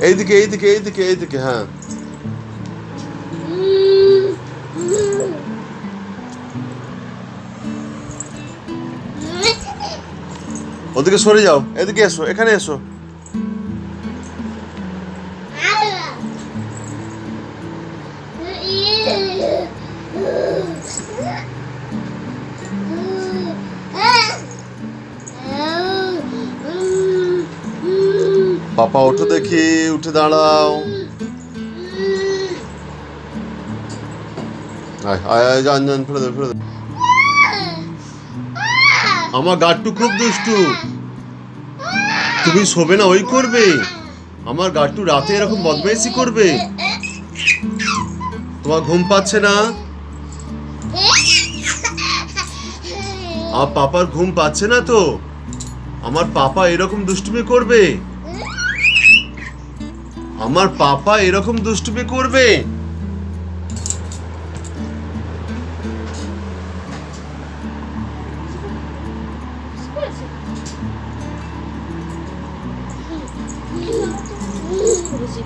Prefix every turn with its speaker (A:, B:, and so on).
A: এইদিকে এইদিকে এইদিকে এইদিকে, হ্যাঁ। ওদিকে সরে যাও, এদিকে এসো, এখানে এসো। পাপা ওঠো দেখি, উঠে দাঁড়াও। যান যান, ফেলে দেবে ফেলে দেবে। আমার গাট্টু খুব দুষ্টু, তুমি শোবে না ওই করবে। আমার গাট্টু রাতে এরকম বদমাইশি করবে। তোমার ঘুম পাচ্ছে না? আর পাপার ঘুম পাচ্ছে না তো? আমার পাপা এরকম দুষ্টুমি করবে? আমার পাপা এরকম দুষ্টুমি করবে?
B: বুঝি